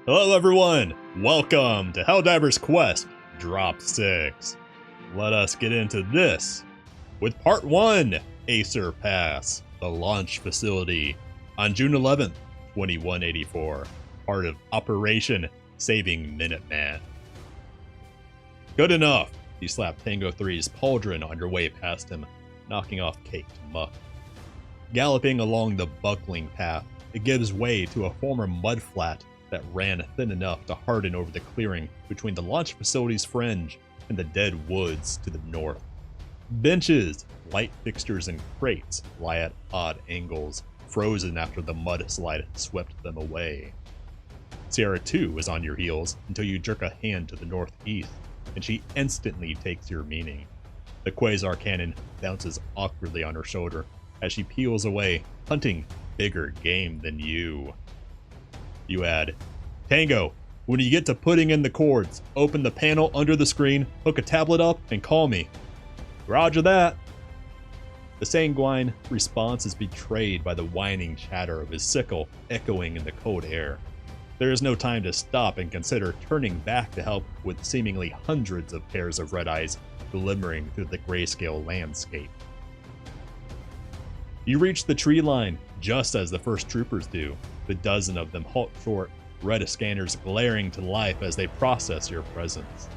Hello everyone! Welcome to Helldivers Quest Drop 6. Let us get into this with Part 1, Acer Pass, the launch facility, on June 11th, 2184, part of Operation Saving Minuteman. Good enough! You slap Tango 3's pauldron on your way past him, knocking off caked muck. Galloping along the buckling path, it gives way to a former mudflat that ran thin enough to harden over the clearing between the launch facility's fringe and the dead woods to the north. Benches, light fixtures, and crates lie at odd angles, frozen after the mudslide swept them away. Sierra 2 is on your heels until you jerk a hand to the northeast, and she instantly takes your meaning. The quasar cannon bounces awkwardly on her shoulder as she peels away, hunting bigger game than you. You add, Tango, when you get to putting in the cords, open the panel under the screen, hook a tablet up, and call me. Roger that. The sanguine response is betrayed by the whining chatter of his sickle echoing in the cold air. There is no time to stop and consider turning back to help with seemingly hundreds of pairs of red eyes glimmering through the grayscale landscape. You reach the tree line just as the first troopers do. The dozen of them halt short, red scanners glaring to life as they process your presence.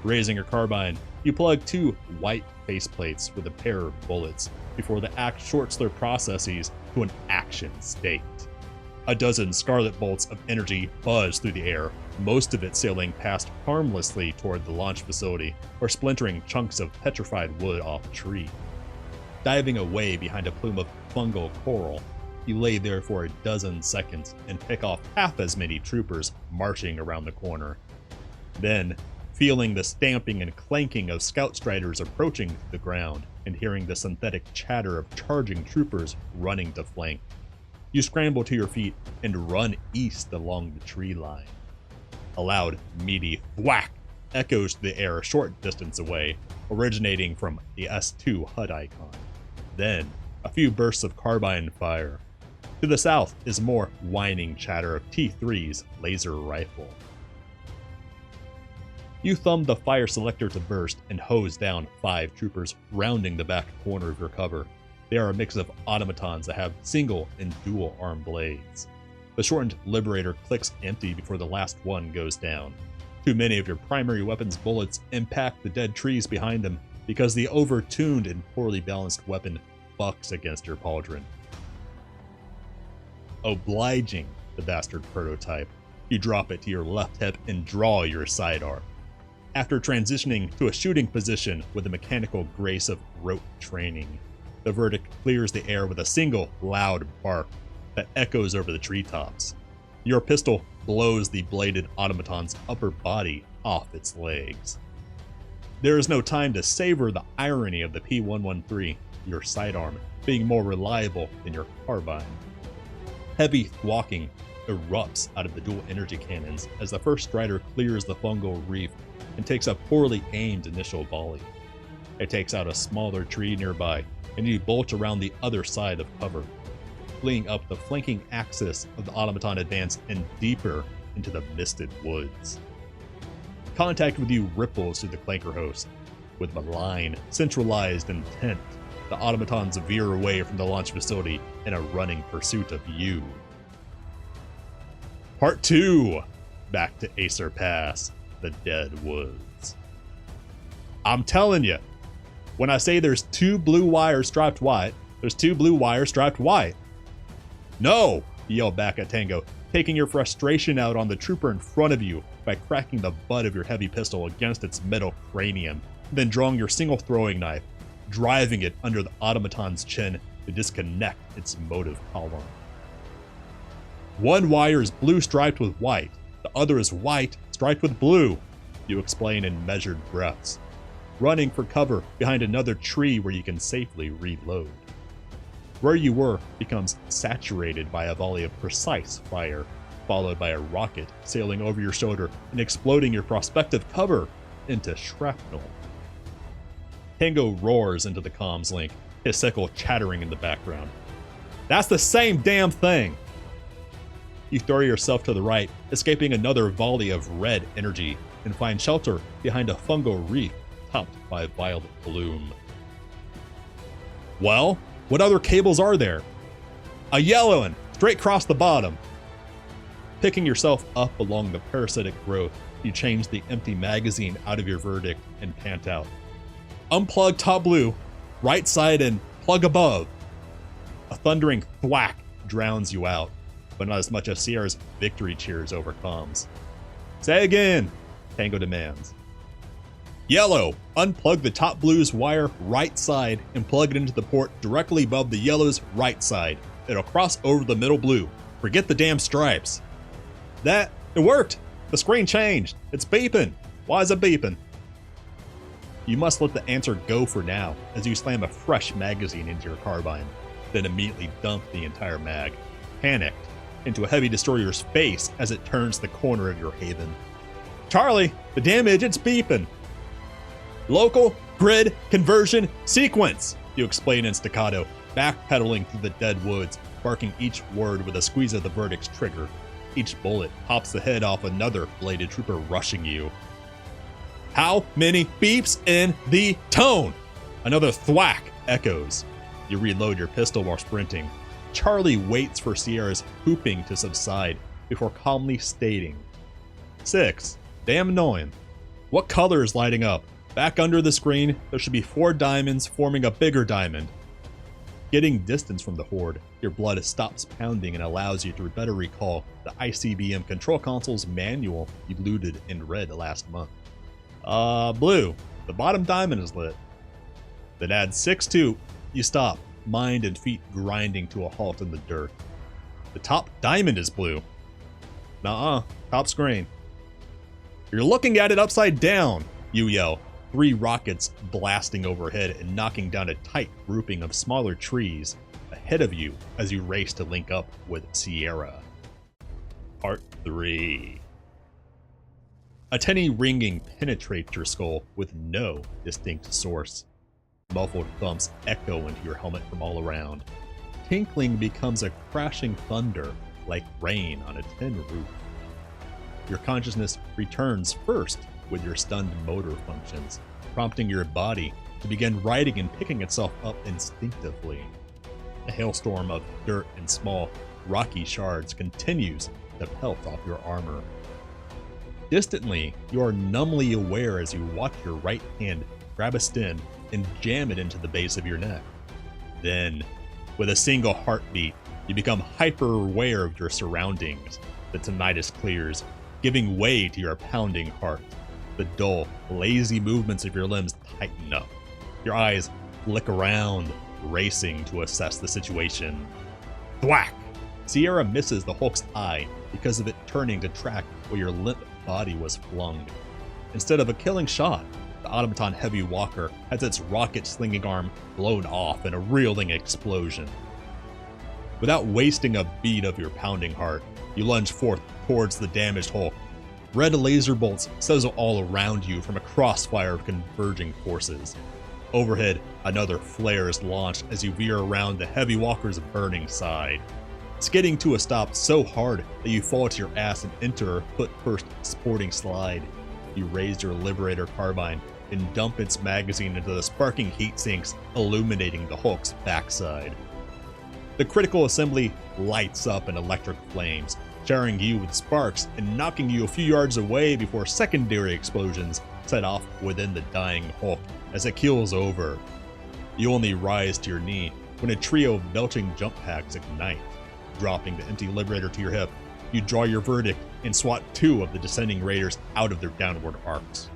Raising your carbine, you plug two white faceplates with a pair of bullets before the act shorts their processes to an action state. A dozen scarlet bolts of energy buzz through the air, most of it sailing past harmlessly toward the launch facility or splintering chunks of petrified wood off a tree. Diving away behind a plume of fungal coral, you lay there for a dozen seconds and pick off half as many troopers marching around the corner. Then, feeling the stamping and clanking of scout striders approaching the ground and hearing the synthetic chatter of charging troopers running to flank, you scramble to your feet and run east along the tree line. A loud, meaty thwack echoes through the air a short distance away, originating from the S2 HUD icon. Then, a few bursts of carbine fire. To the south is more whining chatter of T3's laser rifle. You thumb the fire selector to burst and hose down 5 troopers rounding the back corner of your cover. They are a mix of automatons that have single and dual arm blades. The shortened Liberator clicks empty before the last one goes down. Too many of your primary weapon's bullets impact the dead trees behind them because the over-tuned and poorly balanced weapon bucks against your pauldron. Obliging the bastard prototype, you drop it to your left hip and draw your sidearm. After transitioning to a shooting position with the mechanical grace of rote training, the verdict clears the air with a single loud bark that echoes over the treetops. Your pistol blows the bladed automaton's upper body off its legs. There is no time to savor the irony of the P113, your sidearm, being more reliable than your carbine. Heavy thwacking erupts out of the dual energy cannons as the first strider clears the fungal reef and takes a poorly aimed initial volley. It takes out a smaller tree nearby, and you bolt around the other side of cover, fleeing up the flanking axis of the automaton advance and deeper into the misted woods. Contact with you ripples through the clanker host. With malign, centralized intent, the automatons veer away from the launch facility in a running pursuit of you. Part 2, back to Acer Pass, the Dead Woods. I'm telling you, when I say there's 2 blue wires striped white, there's 2 blue wires striped white. No, you yell back at Tango, taking your frustration out on the trooper in front of you by cracking the butt of your heavy pistol against its metal cranium, then drawing your single throwing knife, driving it under the automaton's chin to disconnect its motive column. One wire is blue striped with white, the other is white striped with blue, you explain in measured breaths, running for cover behind another tree where you can safely reload. Where you were becomes saturated by a volley of precise fire, followed by a rocket sailing over your shoulder and exploding your prospective cover into shrapnel. Tango roars into the comms link, his sickle chattering in the background. That's the same damn thing! You throw yourself to the right, escaping another volley of red energy, and find shelter behind a fungal reef topped by violet bloom. Well, what other cables are there? A yellow one, straight across the bottom. Picking yourself up along the parasitic growth, you change the empty magazine out of your verdict and pant out. Unplug top blue, right side and plug above. A thundering thwack drowns you out, but not as much as Sierra's victory cheers overcomes. Say again, Tango demands. Yellow, unplug the top blue's wire right side and plug it into the port directly above the yellow's right side. It'll cross over the middle blue. Forget the damn stripes. It worked! The screen changed. It's beeping. Why is it beeping? You must let the answer go for now as you slam a fresh magazine into your carbine, then immediately dump the entire mag, panicked, into a heavy destroyer's face as it turns the corner of your haven. Charlie, the damage, it's beeping. Local, grid, conversion, sequence, you explain in staccato, backpedaling through the dead woods, barking each word with a squeeze of the verdict's trigger. Each bullet pops the head off another bladed trooper rushing you. How many beeps in the tone? Another thwack echoes. You reload your pistol while sprinting. Charlie waits for Sierra's whooping to subside before calmly stating, 6. Damn annoying. What color is lighting up? Back under the screen, there should be 4 diamonds forming a bigger diamond. Getting distance from the horde, your blood stops pounding and allows you to better recall the ICBM control console's manual you looted and read last month. Blue. The bottom diamond is lit. Then add 6-2. You stop, mind and feet grinding to a halt in the dirt. The top diamond is blue. Nuh-uh. Top screen. You're looking at it upside down, you yell. 3 rockets blasting overhead and knocking down a tight grouping of smaller trees ahead of you as you race to link up with Sierra. Part 3. A tinny ringing penetrates your skull with no distinct source. Muffled thumps echo into your helmet from all around. Tinkling becomes a crashing thunder like rain on a tin roof. Your consciousness returns first with your stunned motor functions, prompting your body to begin righting and picking itself up instinctively. A hailstorm of dirt and small, rocky shards continues to pelt off your armor. Distantly, you are numbly aware as you watch your right hand grab a stem and jam it into the base of your neck. Then, with a single heartbeat, you become hyper-aware of your surroundings. The tinnitus clears, giving way to your pounding heart. The dull, lazy movements of your limbs tighten up. Your eyes flick around, racing to assess the situation. Thwack! Sierra misses the Hulk's eye because of it turning to track where your limp body was flung. Instead of a killing shot, the automaton heavy walker has its rocket slinging arm blown off in a reeling explosion. Without wasting a beat of your pounding heart, you lunge forth towards the damaged Hulk. Red laser bolts sizzle all around you from a crossfire of converging forces. Overhead, another flare is launched as you veer around the heavy walker's burning side. Skidding to a stop so hard that you fall to your ass and enter a foot-first sporting slide. You raise your Liberator carbine and dump its magazine into the sparking heat sinks, illuminating the Hulk's backside. The critical assembly lights up in electric flames, showering you with sparks and knocking you a few yards away before secondary explosions set off within the dying Hulk as it keels over. You only rise to your knee when a trio of belching jump packs ignite. Dropping the empty Liberator to your hip, you draw your verdict and swat 2 of the descending raiders out of their downward arcs.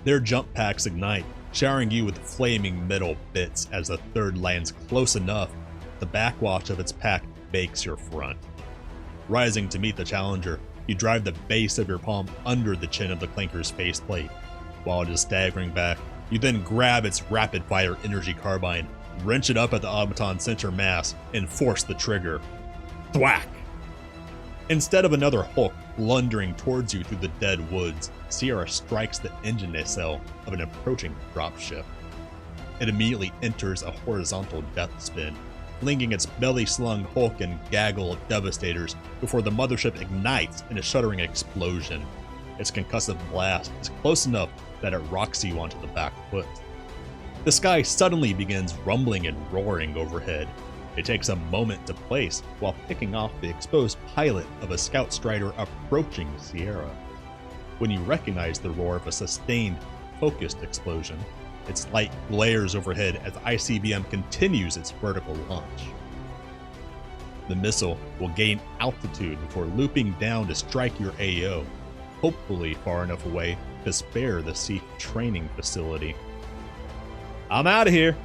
Their jump packs ignite, showering you with flaming metal bits as the third lands close enough. The backwash of its pack bakes your front. Rising to meet the challenger, you drive the base of your palm under the chin of the clinker's faceplate. While it is staggering back, you then grab its rapid-fire energy carbine, wrench it up at the automaton center mass, and force the trigger. Thwack! Instead of another Hulk blundering towards you through the dead woods, Sierra strikes the engine nacelle of an approaching dropship. It immediately enters a horizontal death spin, flinging its belly-slung hulk and gaggle of devastators before the mothership ignites in a shuddering explosion. Its concussive blast is close enough that it rocks you onto the back foot. The sky suddenly begins rumbling and roaring overhead. It takes a moment to place while picking off the exposed pilot of a Scout Strider approaching Sierra. When you recognize the roar of a sustained, focused explosion, its light glares overhead as the ICBM continues its vertical launch. The missile will gain altitude before looping down to strike your AO, hopefully far enough away to spare the SEAF training facility. "I'm out of here,"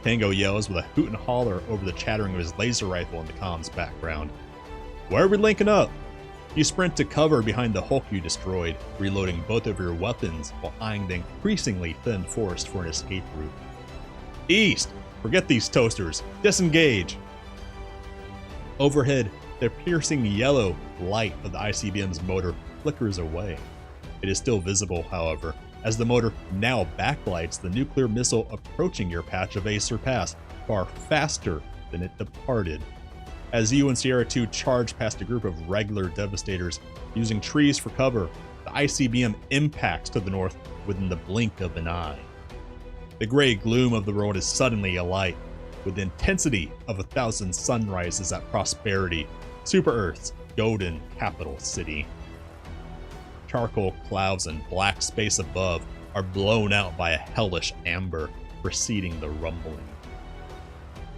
Tango yells with a hoot and holler over the chattering of his laser rifle in the comms background. "Where are we linking up?" You sprint to cover behind the hulk you destroyed, reloading both of your weapons while eyeing the increasingly thin forest for an escape route. "East! Forget these toasters! Disengage!" Overhead, the piercing yellow light of the ICBM's motor flickers away. It is still visible, however, as the motor now backlights the nuclear missile approaching your patch of Acer Pass far faster than it departed. As you and Sierra 2 charge past a group of regular devastators using trees for cover, the ICBM impacts to the north within the blink of an eye. The gray gloom of the road is suddenly alight, with the intensity of 1,000 sunrises at Prosperity, Super Earth's golden capital city. Charcoal clouds and black space above are blown out by a hellish amber preceding the rumbling.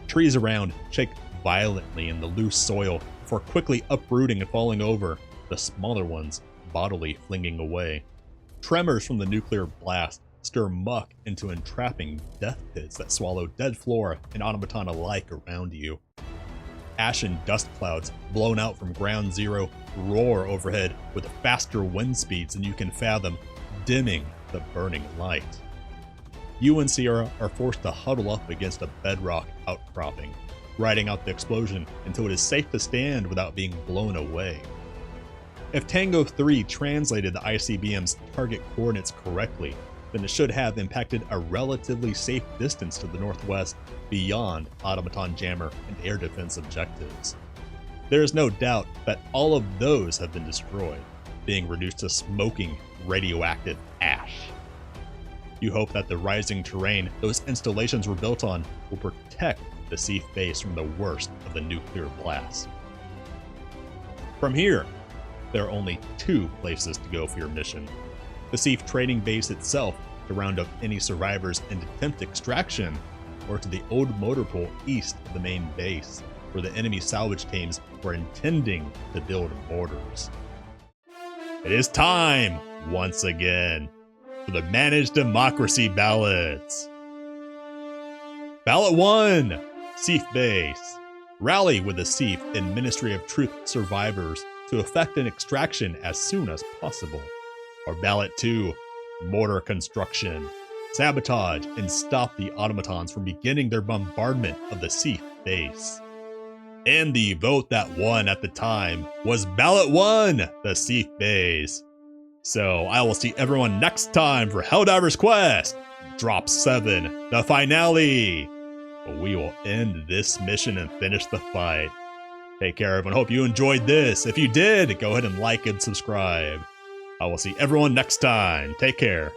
Trees around shake violently in the loose soil before quickly uprooting and falling over, the smaller ones bodily flinging away. Tremors from the nuclear blast stir muck into entrapping death pits that swallow dead flora and automaton alike around you. Ashen dust clouds blown out from ground zero roar overhead with faster wind speeds than you can fathom, dimming the burning light. You and Sierra are forced to huddle up against a bedrock outcropping, riding out the explosion until it is safe to stand without being blown away. If Tango 3 translated the ICBM's target coordinates correctly, then it should have impacted a relatively safe distance to the northwest beyond automaton jammer and air defense objectives. There is no doubt that all of those have been destroyed, being reduced to smoking radioactive ash. You hope that the rising terrain those installations were built on will protect the SEAF base from the worst of the nuclear blast. From here, there are only two places to go for your mission. The SEAF training base itself to round up any survivors and attempt extraction, or to the old motor pool east of the main base, where the enemy salvage teams were intending to build mortars. It is time, once again, for the Managed Democracy ballots. Ballot 1, SEAF Base. Rally with the SEAF and Ministry of Truth survivors to effect an extraction as soon as possible. Or Ballot 2, Mortar Construction. Sabotage and stop the automatons from beginning their bombardment of the SEAF base. And the vote that won at the time was Ballot 1, the SEAF base. So I will see everyone next time for Helldivers Quest Drop 7, the finale. We will end this mission and finish the fight. Take care, everyone. Hope you enjoyed this. If you did, go ahead and like and subscribe. I will see everyone next time. Take care.